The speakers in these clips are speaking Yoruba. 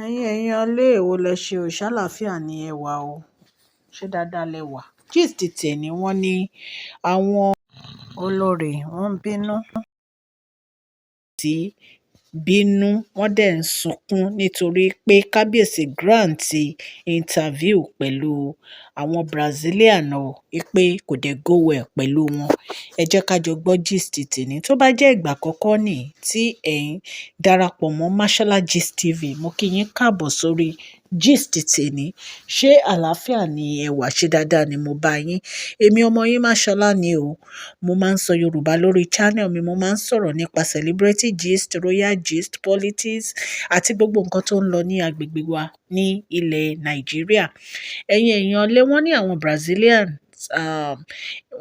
ẹ̀yin èèyàn ilé èwo lẹ ṣe ò ṣàlàáfíà ní ẹwà o ṣé dáadáa lẹ wà. Gist tèmi wọ́n ní àwọn olórí wọ́n ń bínú wọ́n dẹ̀ ń sunkún nítorí pé kábíyèsí grant interview pẹ̀lú àwọn Brazilian pé kò dẹ̀ go well pẹ̀lú wọn. Ẹ jẹ́ ká jọ gbọ́ gist tèmi. Tó bá jẹ́ ìgbà àkọ́kọ́ nì tí ẹ̀ ń darapọ̀ mọ́ Mashola Gist TV, mo kí yín káàbọ̀ sórí gist tèmi. Ṣé àlàáfíà ni ẹ wà? Ṣé dáadáa ni mo bá yín? Èmi ọmọ yín Mashola ni o. Mo máa ń sọ Yorùbá lórí channel mi. Mo máa ń sọ̀rọ̀ nípa celebrity gist, royal gist, politics àti gbogbo nǹkan tó ń lọ ní agbègbè wa ní ilẹ̀ Nàìjíríà. Ẹ̀yin èèyàn lé wọ́n ní àwọn Brazilian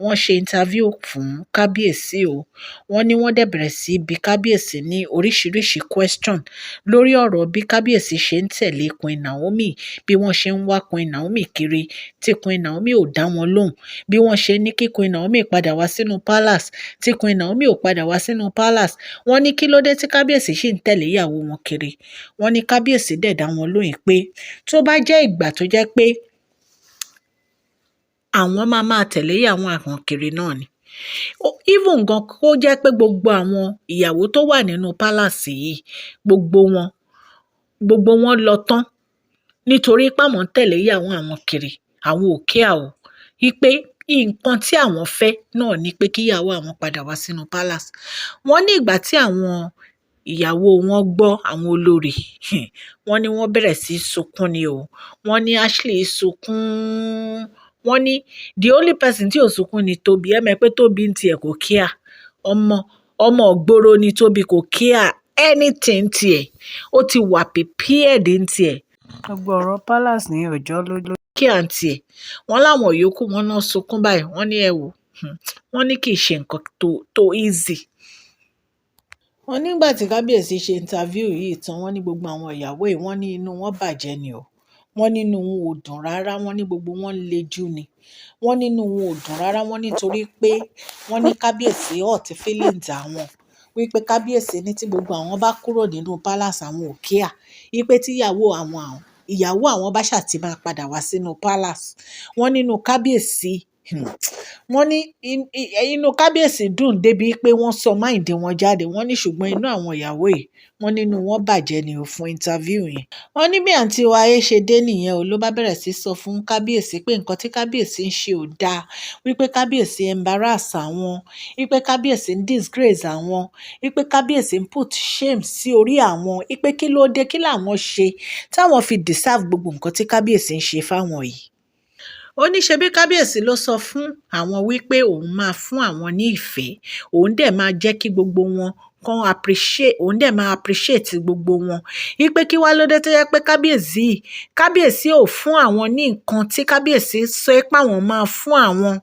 wọ́n ṣe interview fún kábíyèsí o. Wọ́n ní wọ́n dẹ̀ bẹ̀rẹ̀ sí bi kábíyèsí ní oríṣiríṣi question lórí ọ̀rọ̀ bí kábíyèsí ṣe ń tẹ̀lé Queen Naomi, bí wọ́n ṣe ń wá Queen Naomi kiri tí Queen Naomi ò dá wọn lóhùn, bí wọ́n ṣe ní kí Queen Naomi padà wá sínú palace tí Queen Naomi ò padà wá sínú palace. Wọ́n ní kí ló dé tí kábíyèsí ṣì ń tẹ̀lé ìyàwó wọn kiri. Wọ́n ní kábíyèsí dẹ̀ dá wọn lóhùn pé tó bá jẹ́ ìgbà tó jẹ́ pé àwọn máa tẹ̀lé ìyàwó àwọn kiri náà ni. Even gan kó jẹ́ pé gbogbo àwọn ìyàwó tó wà nínú palace yìí gbogbo wọn lọ tán nítorí pé àwọn ń tẹ̀lé ìyàwó àwọn kiri, àwọn ò care o. Wípé nǹkan tí àwọn fẹ́ náà ni pé kí ìyàwó àwọn padà wá sínú palace. Wọ́n ní ìgbà tí àwọn ìyàwó wọn gbọ́ àwọn olórí, wọ́n ní wọ́n bẹ̀rẹ̀ sí sunkún ni o. Wọ́n ní Ashley sunkún. Wọ́n ní the only person tí ò sunkún ni Tobi. Ẹ mọ̀ pé Tobi ń tiẹ̀ kò care. ọmọ ìgboro ni Tobi, kò care anything tiẹ̀. Ó ti wà prepared ń tiẹ̀. Gbogbo ọ̀rọ̀ palace ní ọjọ́ ló kí àǹtí ẹ̀. Wọ́n láwọn yòókù wọn náà sunkún báyìí. Wọ́n ní ẹ wò, wọ́n ní kì í ṣe nǹkan tó easy. Wọ́n nígbà tí kábíyèsí ṣe interview yìí tán, wọ́n ní gbogbo àwọn ìyàwó yìí wọ́n ní inú wọn bàjẹ́ ni o. Wọ́n nínú wọn ò dùn rárá. Wọ́n ní gbogbo wọn lejú ni. Wọ́n nínú wọn ò dùn rárá. Wọ́n nítorí pé wọ́n ní kábíyèsí hurt feelings àwọn. Wípé kábíyèsí ní tí gbogbo àwọn bá kúrò nínú palace àwọn ò care. Wípé tí ìyàwó àwọn bá ṣàtì máa padà wá sínú palace. Wọ́n nínú kábíyèsí wọ́n ní inú kábíyèsí dùn débi pé wọ́n sọ mind wọn jáde. Wọ́n ní ṣùgbọ́n inú àwọn ìyàwó yìí wọ́n nínú wọn bàjẹ́ ni o fún interview yẹn. Wọ́n ní bí àǹtí wa ayé ṣe dé nìyẹn o, ló bá bẹ̀rẹ̀ sí sọ fún kábíyèsí pé nǹkan tí kábíyèsí ń ṣe ò dáa. Wípé kábíyèsí embarrass àwọn. Wípé kábíyèsí ń disgrace àwọn. Wípé kábíyèsí ń put shame sí orí àwọn. Wípé kí ló dé, kí làwọn ṣe táwọn fi deserve gbogbo nǹkan tí kábíyèsí ń ṣe fáwọn yìí. Ó ní ṣebí kábíyèsí ló sọ fún àwọn wípé òun máa fún àwọn ní ìfẹ́, òun dẹ̀ máa jẹ́ kí gbogbo wọn kan appreciate, òun dẹ̀ máa appreciate gbogbo wọn. Wípé kí wá ló dé tó yẹ pé kábíyèsí ò fún àwọn ní nǹkan tí kábíyèsí sọ pé àwọn máa fún àwọn.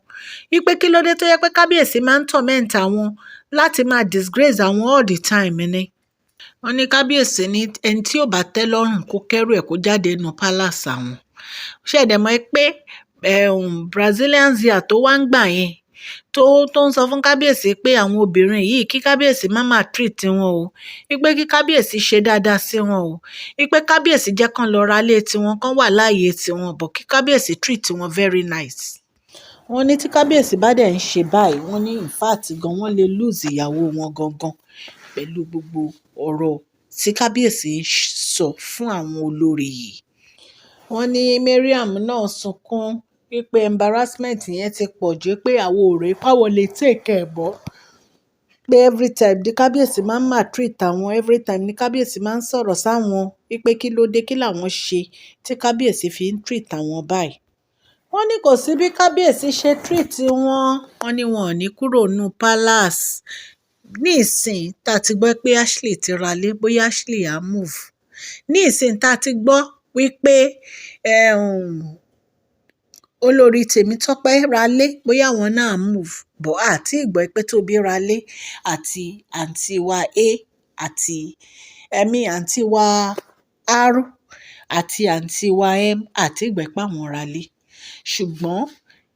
Wípé kí ló dé tó yẹ pé kábíyèsí máa ń torment àwọn láti máa disgrace àwọn all the time ni. Wọ́n ní kábíyèsí ní ẹni tí ò bá tẹ́ lọ́rùn kó kẹ́rù ẹ̀ kó jáde nínú palace àwọn. Ṣé ẹ dẹ̀ mọ̀ pé Brazilian zia tó wá ń gbà yẹn tó ń sọ fún kábíyèsí pé àwọn obìnrin yìí kí kábíyèsí má máa treat wọn o. Wípé kí kábíyèsí ṣe dáadáa sí wọn o. Wípé kábíyèsí jẹ́ kán lọ ra ilé tiwọn, kán wà láàyè tiwọn, but kí kábíyèsí treat wọn very nice. Wọ́n ní tí kábíyèsí bá dẹ̀ ń ṣe báyìí, wọ́n ní in fact gan wọ́n lè lose ìyàwó wọn gangan pẹ̀lú gbogbo ọ̀rọ̀ tí kábíyèsí sọ fún àwọn olórí yìí. Wọ́n ní Mariam náà sunkún wípé embarrassment yẹn ti pọ̀ jù, pé àwọn ọ̀rẹ́ páwọn lè take ẹ̀ bọ́. Pé every time ní kábíyèsí máa ń maltreat àwọn, every time ní kábíyèsí máa ń sọ̀rọ̀ sáwọn. Wípé kí ló dé, kí làwọn ṣe tí kábíyèsí fi ń treat àwọn báyìí. Wọ́n ní kò sí bí kábíyèsí ṣe treat wọn. Wọ́n ní wọn ò ní kúrò nínú palace. Ní ìsìn tá ti gbọ́ pé Ashley ti ra ilé, bóyá Ashley á move. Ní ìsìn tá ti gbọ́ wípé olórí Tèmítọ́pẹ́ ra ilé, bóyá àwọn náà move. But àti ìgbọ́ pé Tóbi ra ilé àti àǹtí wa àǹtí wa R àti àǹtí wa M àti ìgbọ́ pé àwọn ra ilé. Ṣùgbọ́n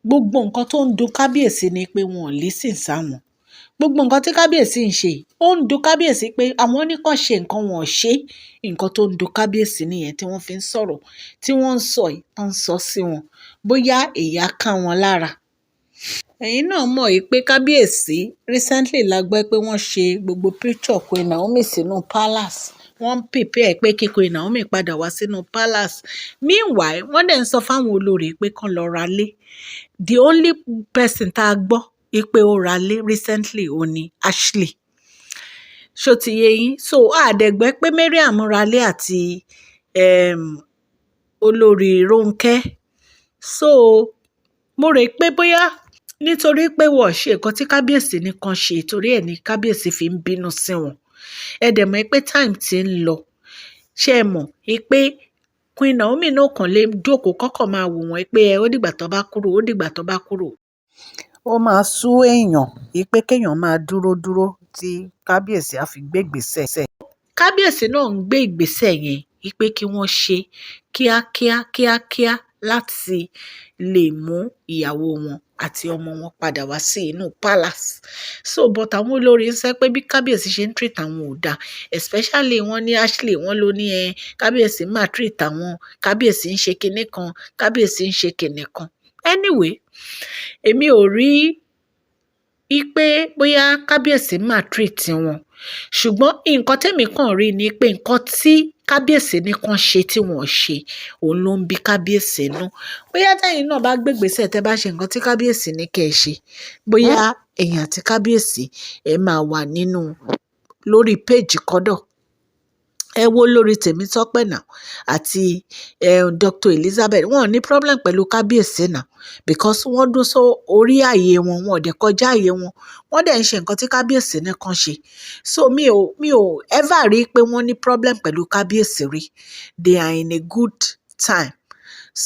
gbogbo nǹkan tó ń dùn kábíyèsí ni pé wọn ò listen sáwọn. gbogbo nǹkan tí kábíyèsí ń ṣe ó ń dùn kábíyèsí pé àwọn oníkan ṣe nǹkan wọn ò ṣe, nǹkan tó ń dùn kábíyèsí nìyẹn tí wọ́n fi ń sọ̀rọ̀ tí wọ́n ń sọ yìí tó ń sọ sí wọn bóyá èyí á ká wọn lára. Ẹ̀yin náà mọ̀ yìí pé kábíyèsí recently la gbọ́ pé wọ́n ṣe gbogbo picture Queen Naomi sínú palace, wọ́n ń prepare pé kí Queen Naomi padà wá sínú palace. Meanwhile wọ́n dẹ̀ ń sọ fáwọn olórí pé kán lọ ra lé. The only person tá a gbọ́ pé ó ra lé recently ó ní Ashley. Ṣó ti yé yín? So àdẹ̀gbẹ́ pé Mariam ra lé àti olórí Rónkẹ́. So mo rò pé bóyá nítorí pé wọ́n ṣe nǹkan tí kábíyèsí nìkan ṣe torí ẹ̀ ní kábíyèsí fi ń bínú sí wọn. Ẹ dẹ̀ mọ̀ pé time ti ń lọ. Ṣé ẹ mọ̀ pé Queen Naomi náà kàn lè jókòó kọ́kọ́ máa wò wọ́n pé ó dìgbà tó bá kúrò, ó dìgbà tó bá kúrò. Ó máa sú èèyàn pé kéèyàn máa dúró tí kábíyèsí á fi gbé ìgbésẹ̀. Kábíyèsí náà ń gbé ìgbésẹ̀ yẹn pé kí wọ́n ṣe kíákíá láti lè mú ìyàwó wọn àti ọmọ wọn padà wá sí inú palace. So but àwọn olórí ń sọ pé bí kábíyèsí ṣe ń treat àwọn ò dáa, especially wọ́n ní Ashley wọ́n ló ní kábíyèsí máa treat àwọn, kábíyèsí ń ṣe kinní kan, kábíyèsí ń ṣe kinní kan. Anyway, èmi ò rí i pé bóyá kábíyèsí máa treat wọn, ṣùgbọ́n nǹkan tẹ́mi kàn rí ni pé nǹkan tí kábíyèsí nìkan ṣe tí wọ́n ṣe òun ló ń bí kábíyèsí nú. Bóyá tẹ́yin náà bá gbégbèsè tẹ́ bá ṣe nǹkan tí kábíyèsí ní kẹ́ ẹ ṣe, bóyá ẹ̀yin àti kábíyèsí ẹ máa wà nínú lórí péèjì kọ́dọ̀. Ẹ wo lórí Tèmítọ́pẹ́ náà àti Dr. Elizabeth wọn ò ní problem pẹ̀lú kábíyèsí náà because wọ́n dún só orí ààyè wọn, wọn ò dẹ̀ kọjá ààyè wọn, wọ́n dẹ̀ ń ṣe nǹkan tí kábíyèsí nìkan ṣe. So mi ò ever rí i pé wọ́n ní problem pẹ̀lú kábíyèsí rí. They are in a good time.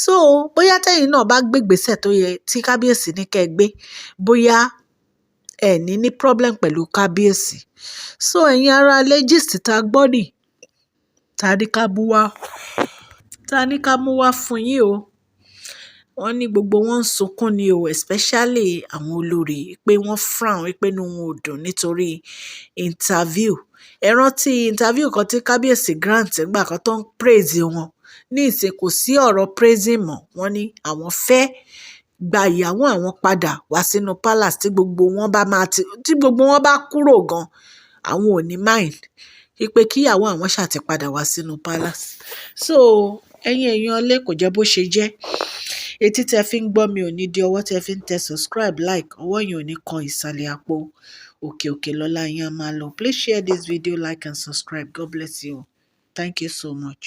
So bóyá tẹ́yin náà bá gbégbèsè tó yẹ tí kábíyèsí ní kẹ́ ẹ gbé, bóyá ẹ ní problem pẹ̀lú kábíyèsí. So ẹ̀yin ará ilé gist tá a gbọ́ nì ta ní ká mú wá fún yín o. Wọ́n ní gbogbo wọn ń sunkún ni o, especially àwọn olórí pé wọ́n frown pé inú wọn ò dùn nítorí interview. Ẹ rántí interview kan tí kábíyèsí grant gbà kan tó ń praise wọn. Ní ìsìn kò sí ọ̀rọ̀ praising mọ́. Wọ́n ní àwọn fẹ́ gba ìyàwó àwọn padà wá sínú palace tí gbogbo wọn bá kúrò gan, àwọn ò ní mind pé kíyàwó àwọn ṣàti padà wá sínú palace. So ẹ̀yin èèyàn ilé kò jẹ́ bó ṣe jẹ́. Etí tẹ fi ń gbọ́ mi ò ní di ọwọ́ tẹ fi ń tẹ subscribe like ọwọ́ yẹn ò ní kan ìsàlẹ̀ àpò. Òkè lọ́lá yín á máa lọ. Please share this video, like and subscribe. God bless you. Thank you so much.